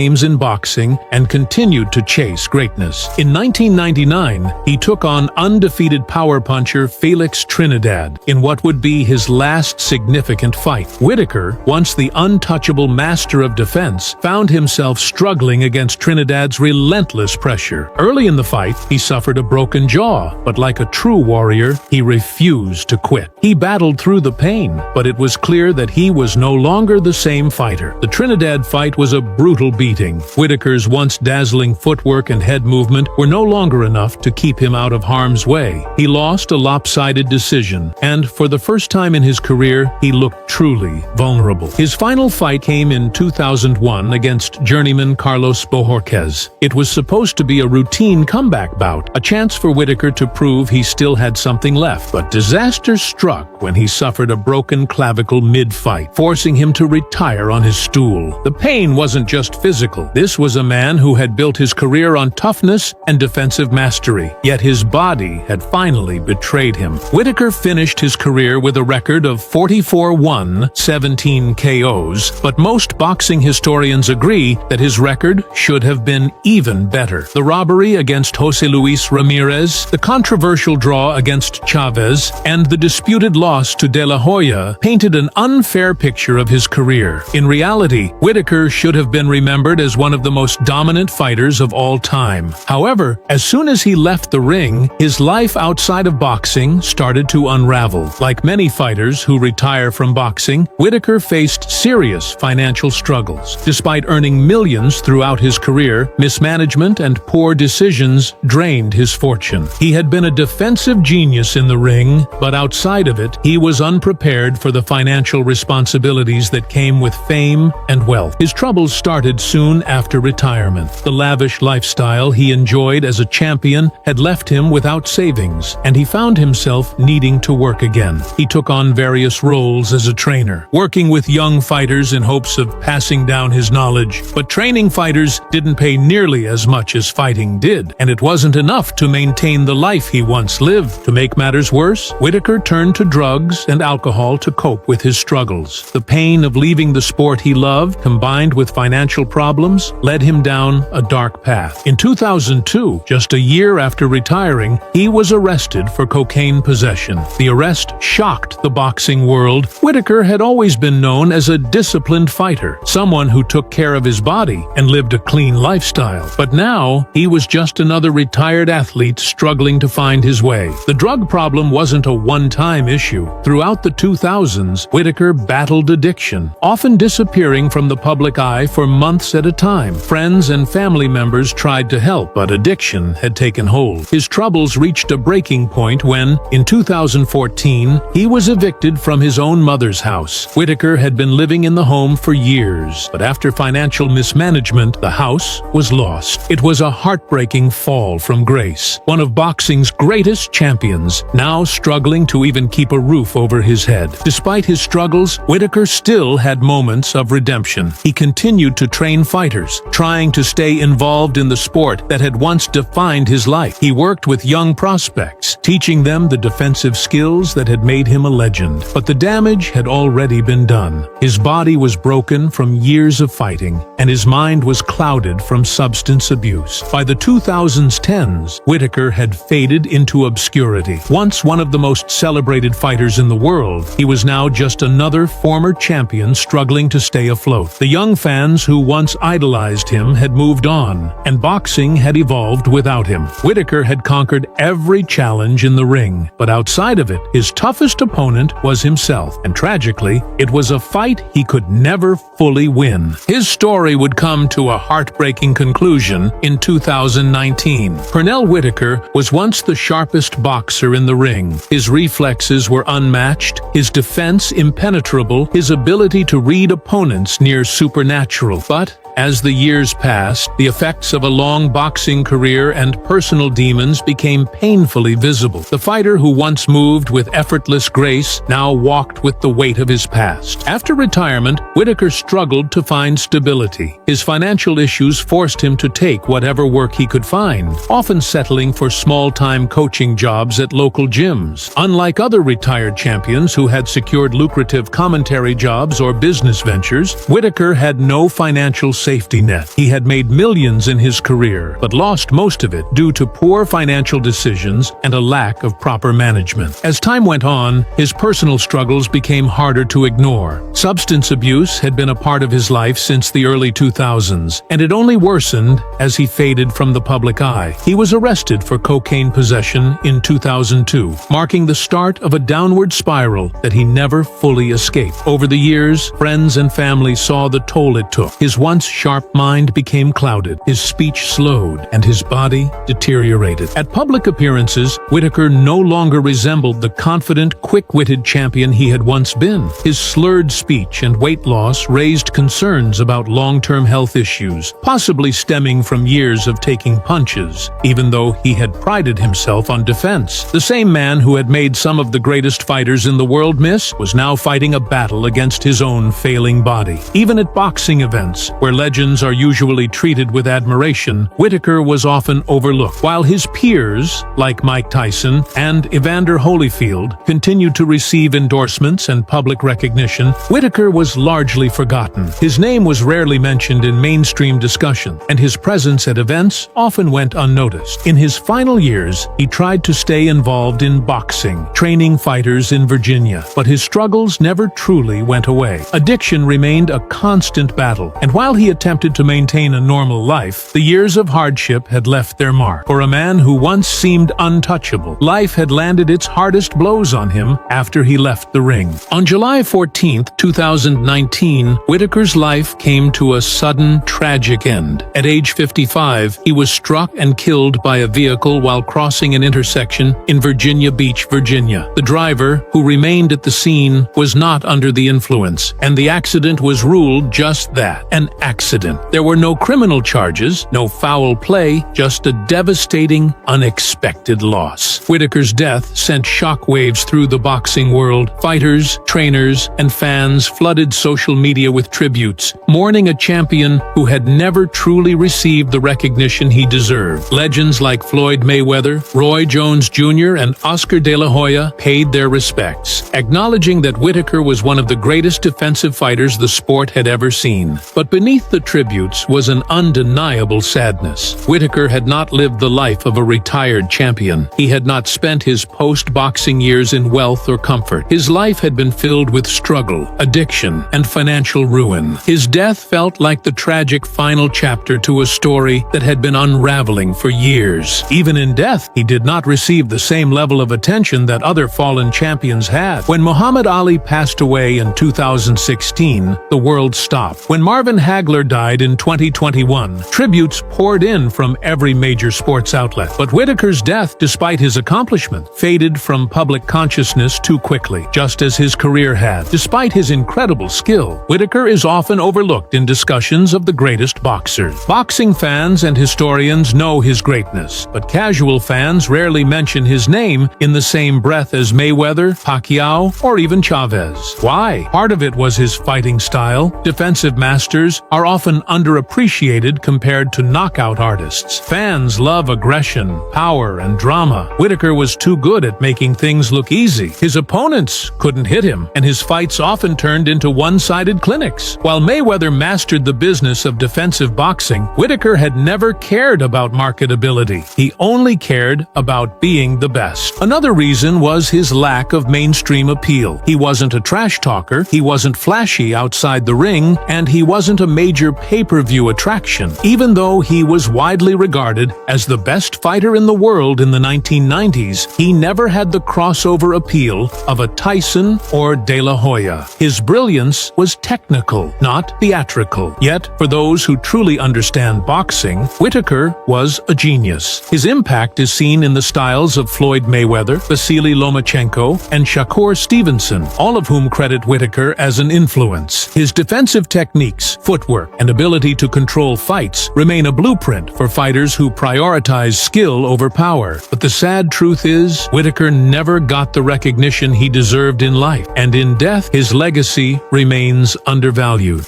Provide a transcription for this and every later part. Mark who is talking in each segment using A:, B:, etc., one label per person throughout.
A: games in boxing and continued to chase greatness. In 1999, he took on undefeated power puncher Felix Trinidad in what would be his last significant fight. Whitaker, once the untouchable master of defense, found himself struggling against Trinidad's relentless pressure. Early in the fight, he suffered a broken jaw, but like a true warrior, he refused to quit. He battled through the pain, but it was clear that he was no longer the same fighter. The Trinidad fight was a brutal beating. Whitaker's once dazzling footwork and head movement were no longer enough to keep him out of harm's way. He lost a lopsided decision, and for the first time in his career, he looked truly vulnerable. His final fight came in 2001 against journeyman Carlos Bojorquez. It was supposed to be a routine comeback bout, a chance for Whitaker to prove he still had something left, but disaster struck when he suffered a broken clavicle mid-fight, forcing him to retire on his stool. The pain wasn't just physical. This was a man who had built his career on toughness and defensive mastery, yet his body had finally betrayed him. Whitaker finished his career with a record of 44-1, 17 KOs, but most boxing historians agree that his record should have been even better. The robbery against José Luis Ramirez, the controversial draw against Chavez, and the disputed loss to De La Hoya painted an unfair picture of his career. In reality, Whitaker should have been remembered as one of the most dominant fighters of all time. However, as soon as he left the ring, his life outside of boxing started to unravel. Like many fighters who retire from boxing, Whitaker faced serious financial struggles. Despite earning millions throughout his career, mismanagement and poor decisions drained his fortune. He had been a defensive genius in the ring, but outside of it, he was unprepared for the financial responsibilities that came with fame and wealth. His troubles started soon after retirement. The lavish lifestyle he enjoyed as a champion had left him without savings, and he found himself needing to work again. He took on various roles as a trainer, working with young fighters in hopes of passing down his knowledge. But training fighters didn't pay nearly as much as fighting did, and it wasn't enough to maintain the life he once lived. To make matters worse, Whitaker turned to drugs and alcohol to cope with his struggles. The pain of leaving the sport he loved, combined with financial problems, led him down a dark path. In 2002, just a year after retiring, he was arrested for cocaine possession. The arrest shocked the boxing world. Whitaker had always been known as a disciplined fighter, someone who took care of his body and lived a clean lifestyle. But now, he was just another retired athlete struggling to find his way. The drug problem wasn't a one-time issue. Throughout the 2000s, Whitaker battled addiction, often disappearing from the public eye for months at a time. Friends and family members tried to help, but addiction had taken hold. His troubles reached a breaking point when, in 2014, he was evicted from his own mother's house. Whitaker had been living in the home for years, but after financial mismanagement, the house was lost. It was a heartbreaking fall from grace. One of boxing's greatest champions, now struggling to even keep a roof over his head. Despite his struggles, Whitaker still had moments of redemption. He continued to train fighters, trying to stay involved in the sport that had once defined his life. He worked with young prospects, teaching them the defensive skills that had made him a legend. But the damage had already been done. His body was broken from years of fighting, and his mind was clouded from substance abuse. By the 2010s, Whitaker had faded into obscurity. Once one of the most celebrated fighters in the world, he was now just another former champion struggling to stay afloat. The young fans who once idolized him had moved on, and boxing had evolved without him. Whitaker had conquered every challenge in the ring, but outside of it, his toughest opponent was himself, and tragically, it was a fight he could never fully win. His story would come to a heartbreaking conclusion in 2019. Pernell Whitaker was once the sharpest boxer in the ring. His reflexes were unmatched, his defense impenetrable, his ability to read opponents near supernatural. But as the years passed, the effects of a long boxing career and personal demons became painfully visible. The fighter who once moved with effortless grace now walked with the weight of his past. After retirement, Whitaker struggled to find stability. His financial issues forced him to take whatever work he could find, often settling for small-time coaching jobs at local gyms. Unlike other retired champions who had secured lucrative commentary jobs or business ventures, Whitaker had no financial savings safety net. He had made millions in his career, but lost most of it due to poor financial decisions and a lack of proper management. As time went on, his personal struggles became harder to ignore. Substance abuse had been a part of his life since the early 2000s, and it only worsened as he faded from the public eye. He was arrested for cocaine possession in 2002, marking the start of a downward spiral that he never fully escaped. Over the years, friends and family saw the toll it took. His once sharp mind became clouded, his speech slowed, and his body deteriorated. At public appearances, Whitaker no longer resembled the confident, quick-witted champion he had once been. His slurred speech and weight loss raised concerns about long-term health issues, possibly stemming from years of taking punches, even though he had prided himself on defense. The same man who had made some of the greatest fighters in the world miss was now fighting a battle against his own failing body. Even at boxing events, where legends are usually treated with admiration, Whitaker was often overlooked. While his peers, like Mike Tyson and Evander Holyfield, continued to receive endorsements and public recognition, Whitaker was largely forgotten. His name was rarely mentioned in mainstream discussion, and his presence at events often went unnoticed. In his final years, he tried to stay involved in boxing, training fighters in Virginia, but his struggles never truly went away. Addiction remained a constant battle, and while he attempted to maintain a normal life, the years of hardship had left their mark. For a man who once seemed untouchable, life had landed its hardest blows on him after he left the ring. On July 14, 2019, Whitaker's life came to a sudden, tragic end. At age 55, he was struck and killed by a vehicle while crossing an intersection in Virginia Beach, Virginia. The driver, who remained at the scene, was not under the influence, and the accident was ruled just that, an accident. There were no criminal charges, no foul play, just a devastating, unexpected loss. Whitaker's death sent shockwaves through the boxing world. Fighters, trainers, and fans flooded social media with tributes, mourning a champion who had never truly received the recognition he deserved. Legends like Floyd Mayweather, Roy Jones Jr., and Oscar De La Hoya paid their respects, acknowledging that Whitaker was one of the greatest defensive fighters the sport had ever seen. But beneath the tributes was an undeniable sadness. Whitaker had not lived the life of a retired champion. He had not spent his post-boxing years in wealth or comfort. His life had been filled with struggle, addiction, and financial ruin. His death felt like the tragic final chapter to a story that had been unraveling for years. Even in death, he did not receive the same level of attention that other fallen champions had. When Muhammad Ali passed away in 2016, the world stopped. When Marvin Hagler died in 2021, tributes poured in from every major sports outlet. But Whitaker's death, despite his accomplishment, faded from public consciousness too quickly, just as his career had. Despite his incredible skill, Whitaker is often overlooked in discussions of the greatest boxers. Boxing fans and historians know his greatness, but casual fans rarely mention his name in the same breath as Mayweather, Pacquiao, or even Chavez. Why? Part of it was his fighting style. Defensive masters are often underappreciated compared to knockout artists. Fans love aggression, power, and drama. Whitaker was too good at making things look easy. His opponents couldn't hit him, and his fights often turned into one-sided clinics. While Mayweather mastered the business of defensive boxing, Whitaker had never cared about marketability. He only cared about being the best. Another reason was his lack of mainstream appeal. He wasn't a trash talker, he wasn't flashy outside the ring, and he wasn't a major pay-per-view attraction. Even though he was widely regarded as the best fighter in the world in the 1990s, he never had the crossover appeal of a Tyson or De La Hoya. His brilliance was technical, not theatrical. Yet, for those who truly understand boxing, Whitaker was a genius. His impact is seen in the styles of Floyd Mayweather, Vasily Lomachenko, and Shakur Stevenson, all of whom credit Whitaker as an influence. His defensive techniques, footwork, and ability to control fights remain a blueprint for fighters who prioritize skill over power. But the sad truth is, Whitaker never got the recognition he deserved in life, and in death, his legacy remains undervalued.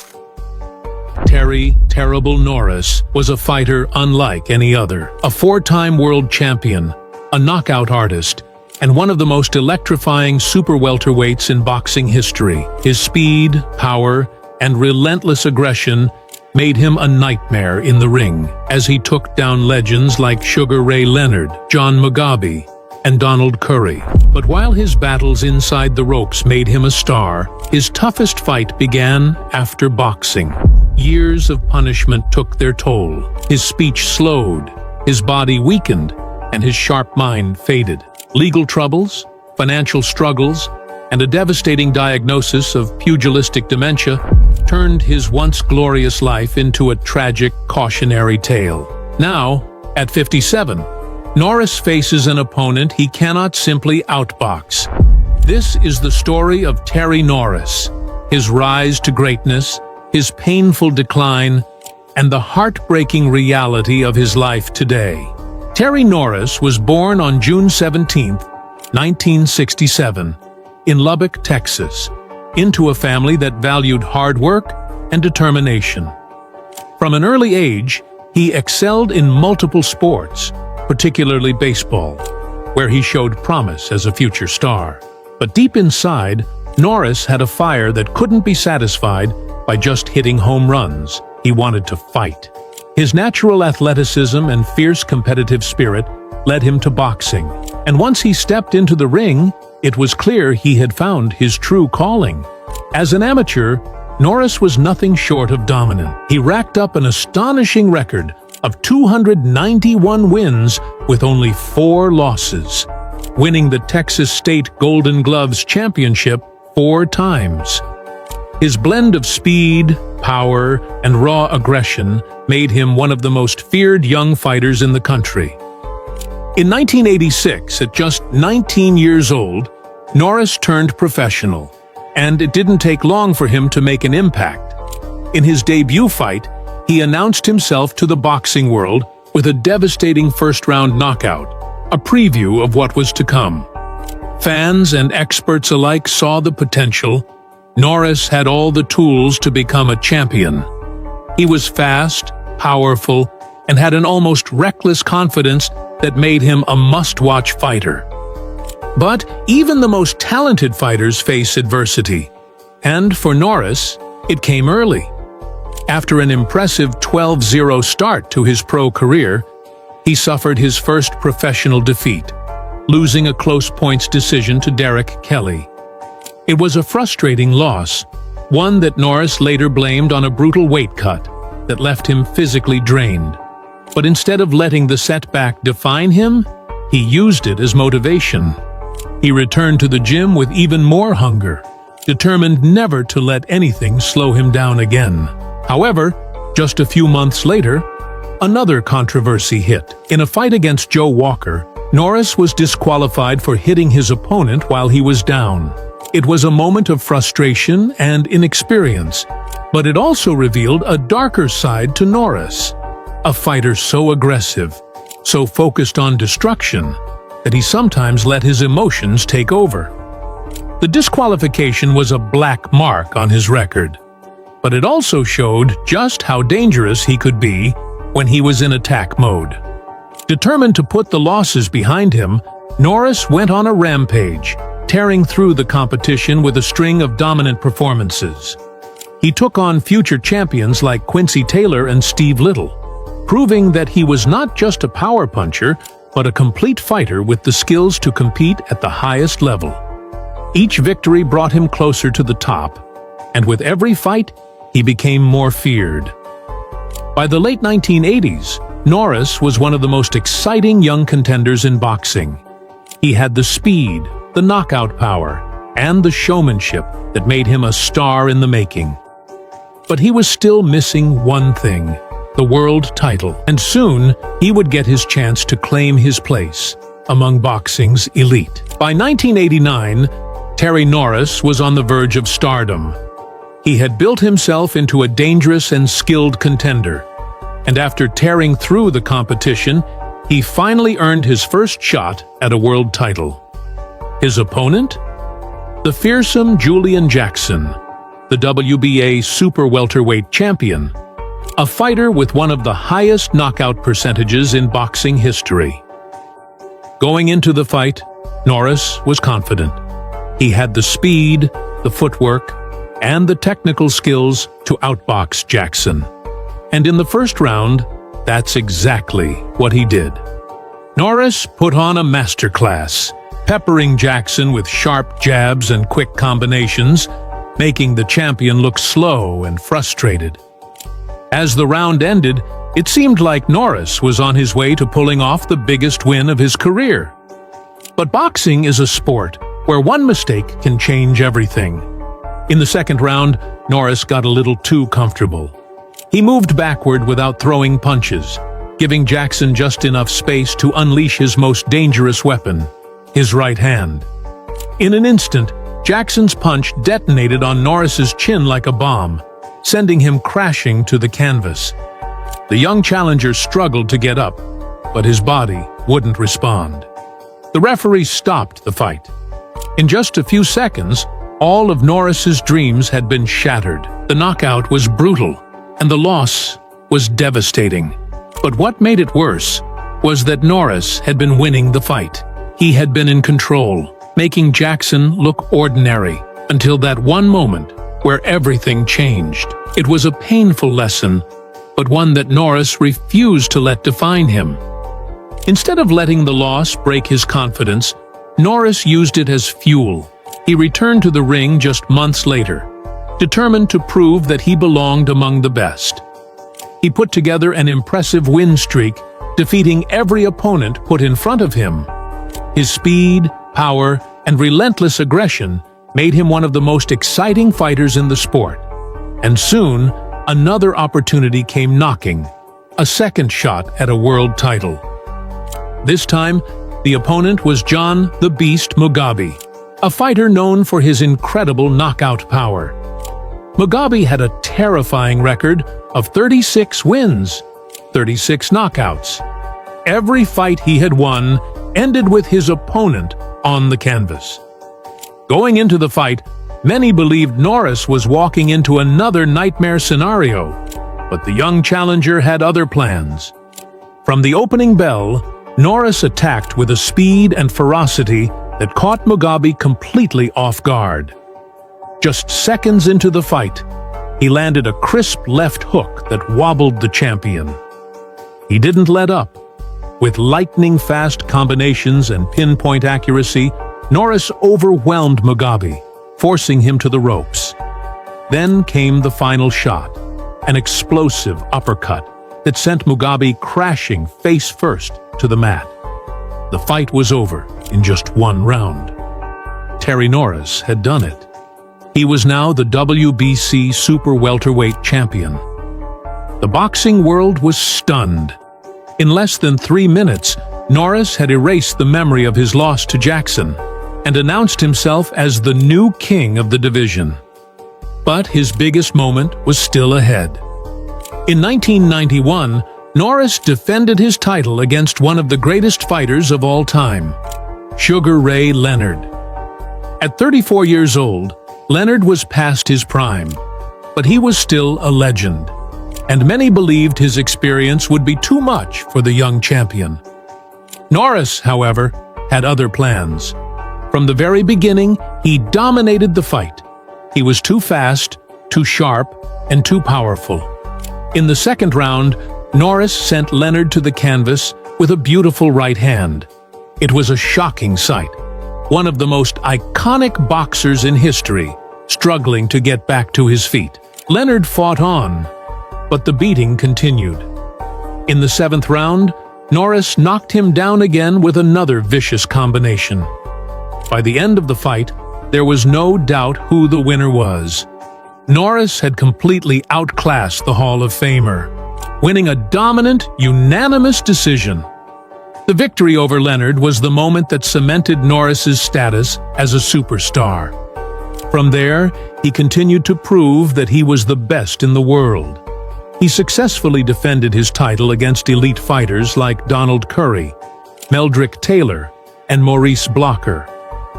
A: Terry "Terrible" Norris was a fighter unlike any other. A four-time world champion, a knockout artist, and one of the most electrifying super welterweights in boxing history. His speed, power, and relentless aggression made him a nightmare in the ring, as he took down legends like Sugar Ray Leonard, John Mugabe, and Donald Curry. But while his battles inside the ropes made him a star, his toughest fight began after boxing. Years of punishment took their toll. His speech slowed, his body weakened, and his sharp mind faded. Legal troubles, financial struggles, and a devastating diagnosis of pugilistic dementia turned his once glorious life into a tragic, cautionary tale. Now, at 57, Norris faces an opponent he cannot simply outbox. This is the story of Terry Norris, his rise to greatness, his painful decline, and the heartbreaking reality of his life today. Terry Norris was born on June 17, 1967, in Lubbock, Texas, into a family that valued hard work and determination. From an early age, he excelled in multiple sports, particularly baseball, where he showed promise as a future star. But deep inside, Norris had a fire that couldn't be satisfied by just hitting home runs. He wanted to fight. His natural athleticism and fierce competitive spirit led him to boxing. And once he stepped into the ring, it was clear he had found his true calling. As an amateur, Norris was nothing short of dominant. He racked up an astonishing record of 291 wins with only 4 losses, winning the Texas State Golden Gloves Championship 4 times. His blend of speed, power, and raw aggression made him one of the most feared young fighters in the country. In 1986, at just 19 years old, Norris turned professional, and it didn't take long for him to make an impact. In his debut fight, he announced himself to the boxing world with a devastating first-round knockout, a preview of what was to come. Fans and experts alike saw the potential. Norris had all the tools to become a champion. He was fast, powerful, and had an almost reckless confidence that made him a must-watch fighter. But even the most talented fighters face adversity. And for Norris, it came early. After an impressive 12-0 start to his pro career, he suffered his first professional defeat, losing a close points decision to Derek Kelly. It was a frustrating loss, one that Norris later blamed on a brutal weight cut that left him physically drained. But instead of letting the setback define him, he used it as motivation. He returned to the gym with even more hunger, determined never to let anything slow him down again. However, just a few months later, another controversy hit. In a fight against Joe Walker, Norris was disqualified for hitting his opponent while he was down. It was a moment of frustration and inexperience, but it also revealed a darker side to Norris, a fighter so aggressive, so focused on destruction, that he sometimes let his emotions take over. The disqualification was a black mark on his record, but it also showed just how dangerous he could be when he was in attack mode. Determined to put the losses behind him, Norris went on a rampage, tearing through the competition with a string of dominant performances. He took on future champions like Quincy Taylor and Steve Little, proving that he was not just a power puncher, but a complete fighter with the skills to compete at the highest level. Each victory brought him closer to the top, and with every fight, he became more feared. By the late 1980s, Norris was one of the most exciting young contenders in boxing. He had the speed, the knockout power, and the showmanship that made him a star in the making. But he was still missing one thing: the world title. And soon, he would get his chance to claim his place among boxing's elite. By 1989, Terry Norris was on the verge of stardom. He had built himself into a dangerous and skilled contender, and after tearing through the competition, he finally earned his first shot at a world title. His opponent? The fearsome Julian Jackson, the WBA super welterweight champion, a fighter with one of the highest knockout percentages in boxing history. Going into the fight, Norris was confident. He had the speed, the footwork, and the technical skills to outbox Jackson. And in the first round, that's exactly what he did. Norris put on a masterclass, peppering Jackson with sharp jabs and quick combinations, making the champion look slow and frustrated. As the round ended, it seemed like Norris was on his way to pulling off the biggest win of his career. But boxing is a sport where one mistake can change everything. In the second round, Norris got a little too comfortable. He moved backward without throwing punches, giving Jackson just enough space to unleash his most dangerous weapon, his right hand. In an instant, Jackson's punch detonated on Norris's chin like a bomb, sending him crashing to the canvas. The young challenger struggled to get up, but his body wouldn't respond. The referee stopped the fight. In just a few seconds, all of Norris's dreams had been shattered. The knockout was brutal, and the loss was devastating. But what made it worse was that Norris had been winning the fight. He had been in control, making Jackson look ordinary, until that one moment where everything changed. It was a painful lesson, but one that Norris refused to let define him. Instead of letting the loss break his confidence, Norris used it as fuel. He returned to the ring just months later, determined to prove that he belonged among the best. He put together an impressive win streak, defeating every opponent put in front of him. His speed, power, and relentless aggression made him one of the most exciting fighters in the sport. And soon, another opportunity came knocking, a second shot at a world title. This time, the opponent was John "the Beast" Mugabe, a fighter known for his incredible knockout power. Mugabe had a terrifying record of 36 wins, 36 knockouts. Every fight he had won ended with his opponent on the canvas. Going into the fight, many believed Norris was walking into another nightmare scenario, but the young challenger had other plans. From the opening bell, Norris attacked with a speed and ferocity that caught Mugabe completely off guard. Just seconds into the fight, he landed a crisp left hook that wobbled the champion. He didn't let up. With lightning-fast combinations and pinpoint accuracy, Norris overwhelmed Mugabe, forcing him to the ropes. Then came the final shot, an explosive uppercut that sent Mugabe crashing face-first to the mat. The fight was over in just one round. Terry Norris had done it. He was now the WBC super welterweight champion. The boxing world was stunned. In less than 3 minutes, Norris had erased the memory of his loss to Jackson and announced himself as the new king of the division. But his biggest moment was still ahead. In 1991, Norris defended his title against one of the greatest fighters of all time, Sugar Ray Leonard. At 34 years old, Leonard was past his prime, but he was still a legend, and many believed his experience would be too much for the young champion. Norris, however, had other plans. From the very beginning, he dominated the fight. He was too fast, too sharp, and too powerful. In the second round, Norris sent Leonard to the canvas with a beautiful right hand. It was a shocking sight. One of the most iconic boxers in history, struggling to get back to his feet. Leonard fought on, but the beating continued. In the seventh round, Norris knocked him down again with another vicious combination. By the end of the fight, there was no doubt who the winner was. Norris had completely outclassed the Hall of Famer, winning a dominant, unanimous decision. The victory over Leonard was the moment that cemented Norris's status as a superstar. From there, he continued to prove that he was the best in the world. He successfully defended his title against elite fighters like Donald Curry, Meldrick Taylor, and Maurice Blocker,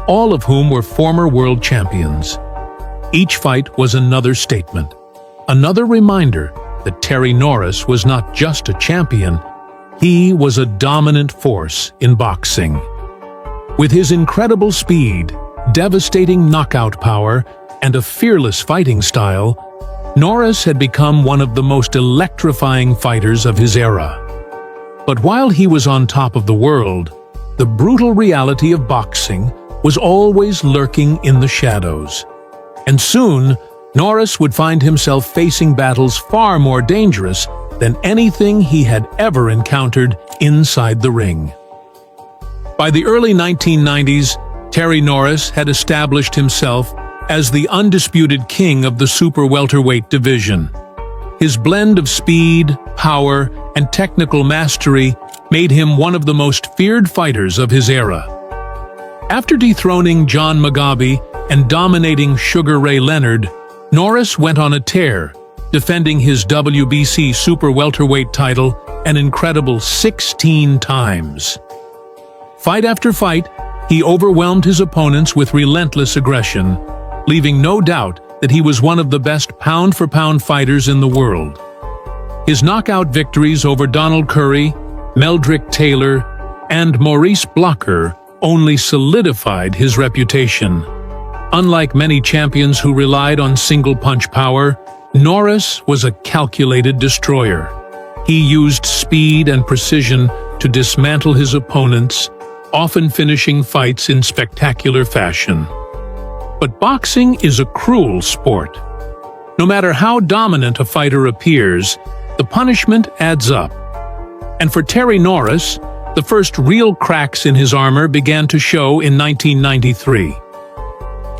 A: all of whom were former world champions. Each fight was another statement, another reminder that Terry Norris was not just a champion, he was a dominant force in boxing. With his incredible speed, devastating knockout power, and a fearless fighting style, Norris had become one of the most electrifying fighters of his era. But while he was on top of the world, the brutal reality of boxing was always lurking in the shadows. And soon, Norris would find himself facing battles far more dangerous than anything he had ever encountered inside the ring. By the early 1990s, Terry Norris had established himself as the undisputed king of the super welterweight division. His blend of speed, power, and technical mastery made him one of the most feared fighters of his era. After dethroning John Mugabe and dominating Sugar Ray Leonard, Norris went on a tear, defending his WBC super welterweight title an incredible 16 times. Fight after fight, he overwhelmed his opponents with relentless aggression, leaving no doubt that he was one of the best pound-for-pound fighters in the world. His knockout victories over Donald Curry, Meldrick Taylor, and Maurice Blocker only solidified his reputation. Unlike many champions who relied on single-punch power, Norris was a calculated destroyer. He used speed and precision to dismantle his opponents, often finishing fights in spectacular fashion. But boxing is a cruel sport. No matter how dominant a fighter appears, the punishment adds up. And for Terry Norris, the first real cracks in his armor began to show in 1993.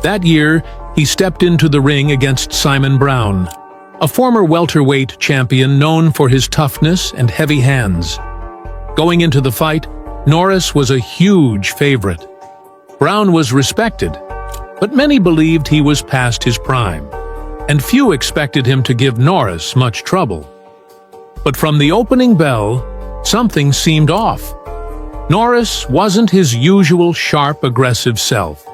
A: That year, he stepped into the ring against Simon Brown, a former welterweight champion known for his toughness and heavy hands. Going into the fight, Norris was a huge favorite. Brown was respected, but many believed he was past his prime, and few expected him to give Norris much trouble. But from the opening bell, something seemed off. Norris wasn't his usual sharp, aggressive self.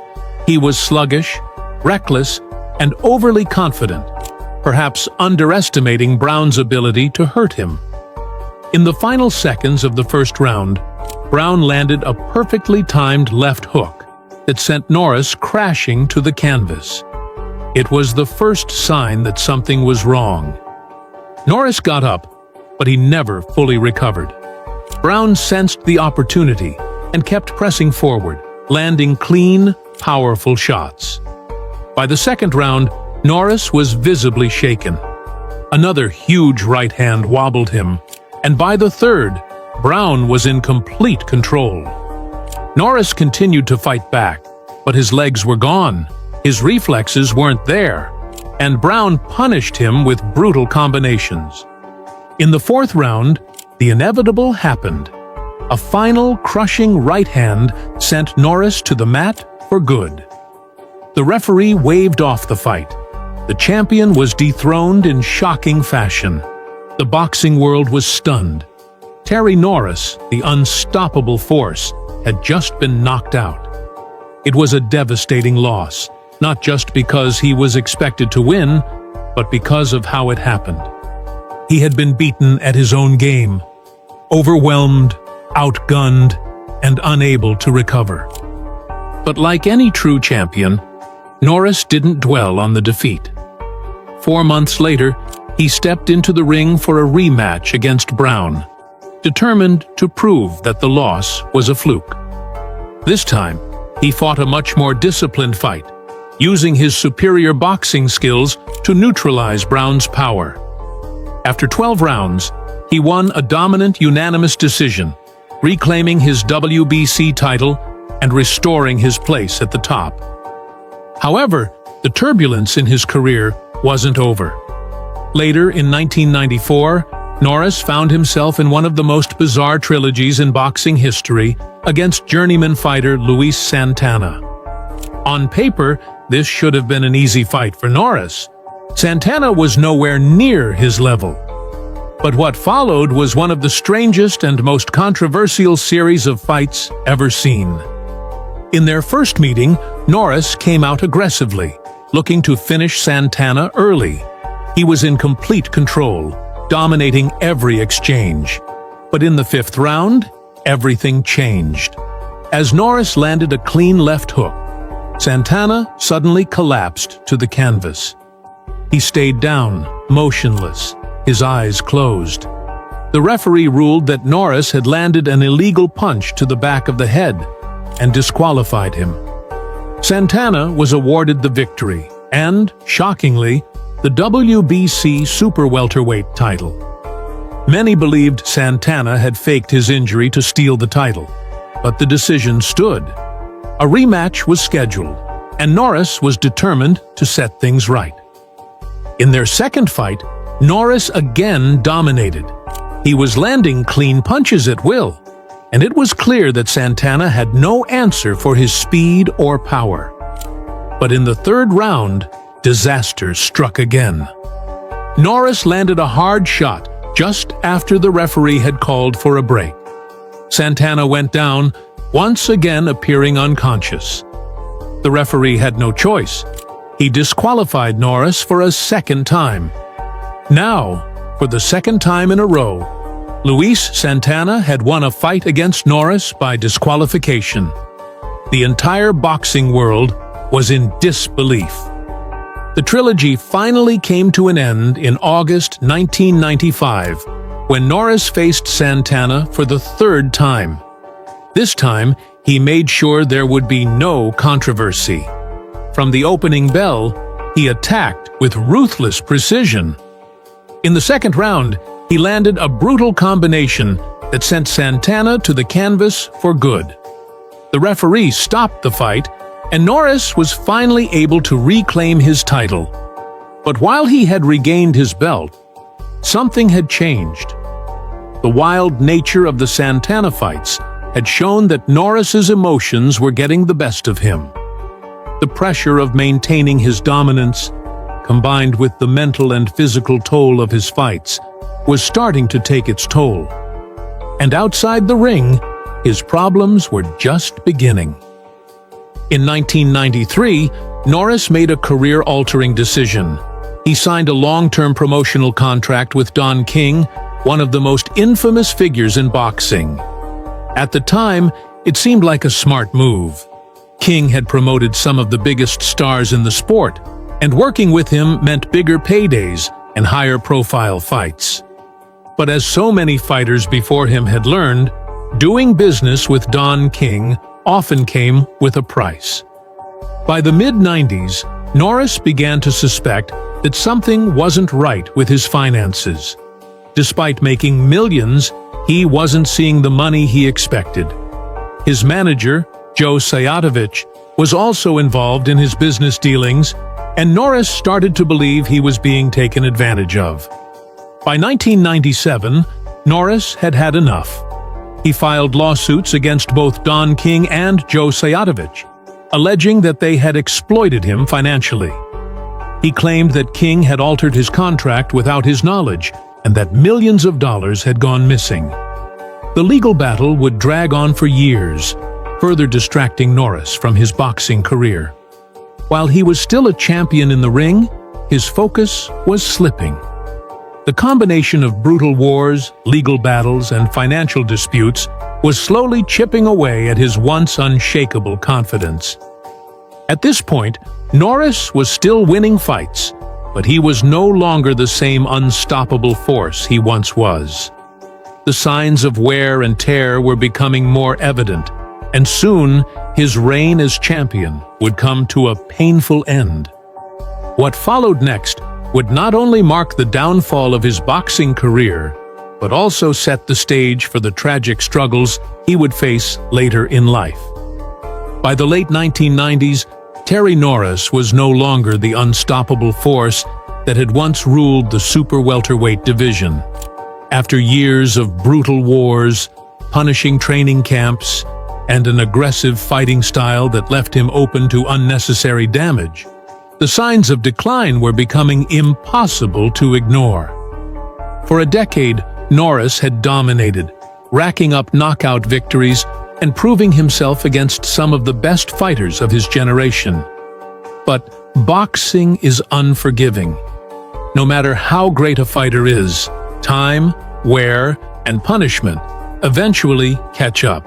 A: He was sluggish, reckless, and overly confident, perhaps underestimating Brown's ability to hurt him. In the final seconds of the first round, Brown landed a perfectly timed left hook that sent Norris crashing to the canvas. It was the first sign that something was wrong. Norris got up, but he never fully recovered. Brown sensed the opportunity and kept pressing forward, landing clean, powerful shots. By the second round, Norris was visibly shaken. Another huge right hand wobbled him, and by the third, Brown was in complete control. Norris continued to fight back, but his legs were gone, his reflexes weren't there, and Brown punished him with brutal combinations. In the fourth round, the inevitable happened. A final, crushing right hand sent Norris to the mat for good. The referee waved off the fight. The champion was dethroned in shocking fashion. The boxing world was stunned. Terry Norris, the unstoppable force, had just been knocked out. It was a devastating loss, not just because he was expected to win, but because of how it happened. He had been beaten at his own game, overwhelmed, outgunned, and unable to recover. But like any true champion, Norris didn't dwell on the defeat. 4 months later, he stepped into the ring for a rematch against Brown, determined to prove that the loss was a fluke. This time, he fought a much more disciplined fight, using his superior boxing skills to neutralize Brown's power. After 12 rounds, he won a dominant unanimous decision, reclaiming his WBC title and restoring his place at the top. However, the turbulence in his career wasn't over. Later, in 1994, Norris found himself in one of the most bizarre trilogies in boxing history against journeyman fighter Luis Santana. On paper, this should have been an easy fight for Norris. Santana was nowhere near his level. But what followed was one of the strangest and most controversial series of fights ever seen. In their first meeting, Norris came out aggressively, looking to finish Santana early. He was in complete control, dominating every exchange. But in the fifth round, everything changed. As Norris landed a clean left hook, Santana suddenly collapsed to the canvas. He stayed down, motionless, his eyes closed. The referee ruled that Norris had landed an illegal punch to the back of the head and disqualified him. Santana was awarded the victory and, shockingly, the WBC super welterweight title. Many believed Santana had faked his injury to steal the title, but the decision stood. A rematch was scheduled, and Norris was determined to set things right. In their second fight, Norris again dominated. He was landing clean punches at will, and it was clear that Santana had no answer for his speed or power. But in the third round, disaster struck again. Norris landed a hard shot just after the referee had called for a break. Santana went down, once again appearing unconscious. The referee had no choice. He disqualified Norris for a second time. Now, for the second time in a row, Luis Santana had won a fight against Norris by disqualification. The entire boxing world was in disbelief. The trilogy finally came to an end in August 1995, when Norris faced Santana for the third time. This time, he made sure there would be no controversy. From the opening bell, he attacked with ruthless precision. In the second round, he landed a brutal combination that sent Santana to the canvas for good. The referee stopped the fight, and Norris was finally able to reclaim his title. But while he had regained his belt, something had changed. The wild nature of the Santana fights had shown that Norris's emotions were getting the best of him. The pressure of maintaining his dominance, combined with the mental and physical toll of his fights, was starting to take its toll. And outside the ring, his problems were just beginning. In 1993, Norris made a career-altering decision. He signed a long-term promotional contract with Don King, one of the most infamous figures in boxing. At the time, it seemed like a smart move. King had promoted some of the biggest stars in the sport, and working with him meant bigger paydays and higher-profile fights. But as so many fighters before him had learned, doing business with Don King often came with a price. By the mid-90s, Norris began to suspect that something wasn't right with his finances. Despite making millions, he wasn't seeing the money he expected. His manager, Joe Sayatovich, was also involved in his business dealings, and Norris started to believe he was being taken advantage of. By 1997, Norris had had enough. He filed lawsuits against both Don King and Joe Sayatovich, alleging that they had exploited him financially. He claimed that King had altered his contract without his knowledge and that millions of dollars had gone missing. The legal battle would drag on for years, further distracting Norris from his boxing career. While he was still a champion in the ring, his focus was slipping. The combination of brutal wars, legal battles, and financial disputes was slowly chipping away at his once unshakable confidence. At this point, Norris was still winning fights, but he was no longer the same unstoppable force he once was. The signs of wear and tear were becoming more evident, and soon his reign as champion would come to a painful end. What followed next would not only mark the downfall of his boxing career, but also set the stage for the tragic struggles he would face later in life. By the late 1990s, Terry Norris was no longer the unstoppable force that had once ruled the super welterweight division. After years of brutal wars, punishing training camps, and an aggressive fighting style that left him open to unnecessary damage, the signs of decline were becoming impossible to ignore. For a decade, Norris had dominated, racking up knockout victories and proving himself against some of the best fighters of his generation. But boxing is unforgiving. No matter how great a fighter is, time, wear, and punishment eventually catch up.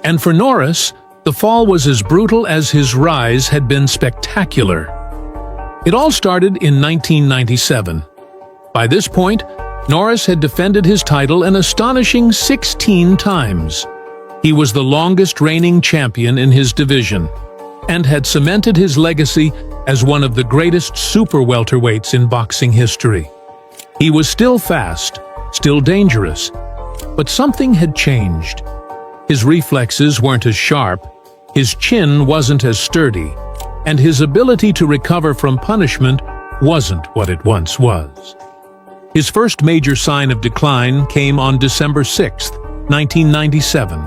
A: And for Norris, the fall was as brutal as his rise had been spectacular. It all started in 1997. By this point, Norris had defended his title an astonishing 16 times. He was the longest reigning champion in his division, and had cemented his legacy as one of the greatest super welterweights in boxing history. He was still fast, still dangerous, but something had changed. His reflexes weren't as sharp, his chin wasn't as sturdy, and his ability to recover from punishment wasn't what it once was. His first major sign of decline came on December 6, 1997,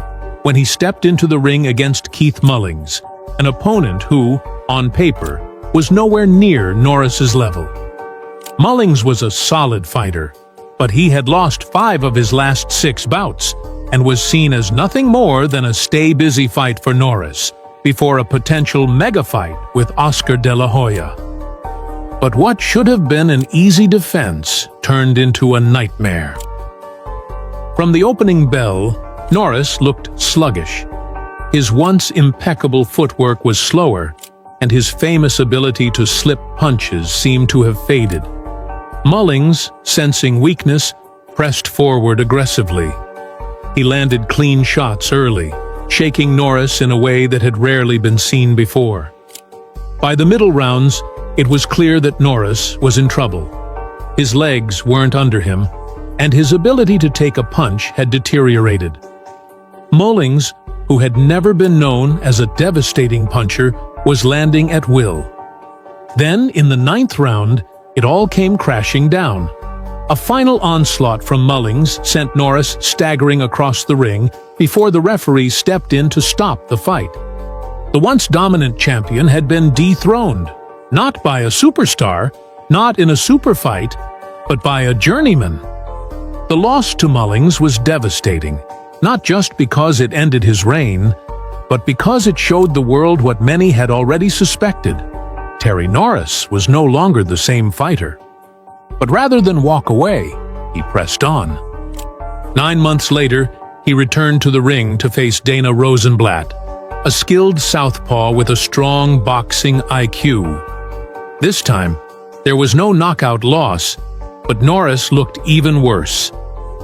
A: when he stepped into the ring against Keith Mullings, an opponent who, on paper, was nowhere near Norris's level. Mullings was a solid fighter, but he had lost 5 of his last 6 bouts and was seen as nothing more than a stay-busy fight for Norris before a potential mega-fight with Oscar de la Hoya. But what should have been an easy defense turned into a nightmare. From the opening bell, Norris looked sluggish. His once impeccable footwork was slower, and his famous ability to slip punches seemed to have faded. Mullings, sensing weakness, pressed forward aggressively. He landed clean shots early, shaking Norris in a way that had rarely been seen before. By the middle rounds, it was clear that Norris was in trouble. His legs weren't under him, and his ability to take a punch had deteriorated. Mullings, who had never been known as a devastating puncher, was landing at will. Then, in the 9th round, it all came crashing down. A final onslaught from Mullings sent Norris staggering across the ring before the referee stepped in to stop the fight. The once dominant champion had been dethroned, not by a superstar, not in a super fight, but by a journeyman. The loss to Mullings was devastating, not just because it ended his reign, but because it showed the world what many had already suspected. Terry Norris was no longer the same fighter. But rather than walk away, he pressed on. 9 months later, he returned to the ring to face Dana Rosenblatt, a skilled southpaw with a strong boxing IQ. This time, there was no knockout loss, but Norris looked even worse.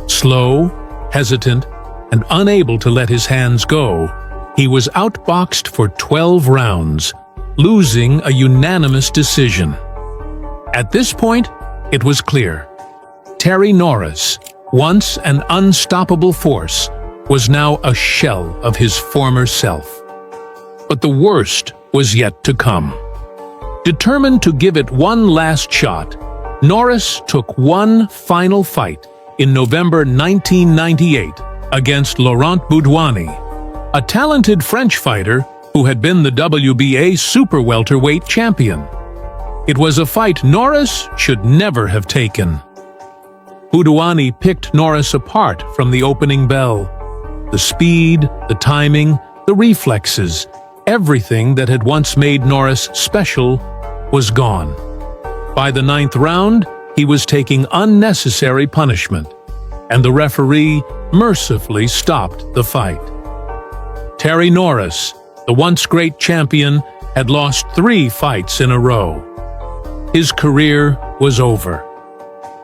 A: Slow, hesitant, and unable to let his hands go, he was outboxed for 12 rounds, losing a unanimous decision. At this point, it was clear. Terry Norris, once an unstoppable force, was now a shell of his former self. But the worst was yet to come. Determined to give it one last shot, Norris took one final fight in November 1998 against Laurent Boudouani, a talented French fighter who had been the WBA super welterweight champion. It was a fight Norris should never have taken. Boudouani picked Norris apart from the opening bell. The speed, the timing, the reflexes, everything that had once made Norris special was gone. By the 9th round, he was taking unnecessary punishment, and the referee mercifully stopped the fight. Terry Norris, the once great champion, had lost 3 fights in a row. His career was over.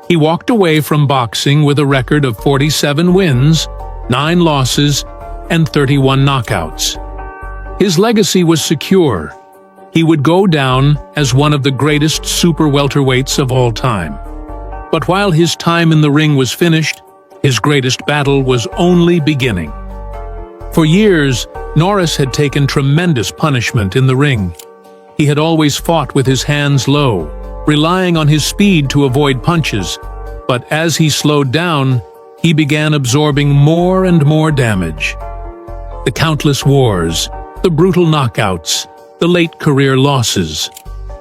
A: He walked away from boxing with a record of 47 wins, 9 losses, and 31 knockouts. His legacy was secure. He would go down as one of the greatest super welterweights of all time. But while his time in the ring was finished, his greatest battle was only beginning. For years, Norris had taken tremendous punishment in the ring. He had always fought with his hands low, relying on his speed to avoid punches. But as he slowed down, he began absorbing more and more damage. The countless wars, the brutal knockouts, the late career losses,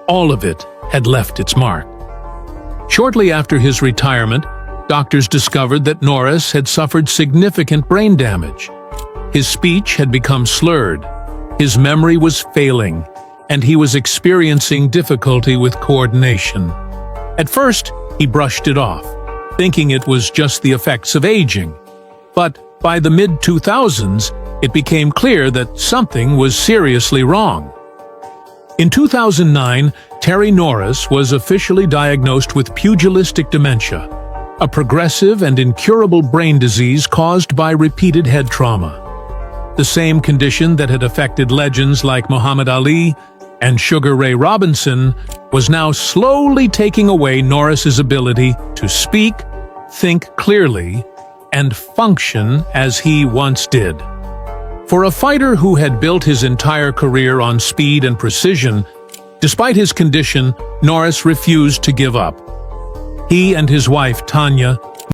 A: all of it had left its mark. Shortly after his retirement, doctors discovered that Norris had suffered significant brain damage. His speech had become slurred, his memory was failing, and he was experiencing difficulty with coordination. At first, he brushed it off, thinking it was just the effects of aging. But by the mid-2000s, it became clear that something was seriously wrong. In 2009, Terry Norris was officially diagnosed with pugilistic dementia, a progressive and incurable brain disease caused by repeated head trauma. The same condition that had affected legends like Muhammad Ali and Sugar Ray Robinson was now slowly taking away Norris's ability to speak, think clearly, and function as he once did. For a fighter who had built his entire career on speed and precision, despite his condition, Norris refused to give up. He and his wife, Tanya,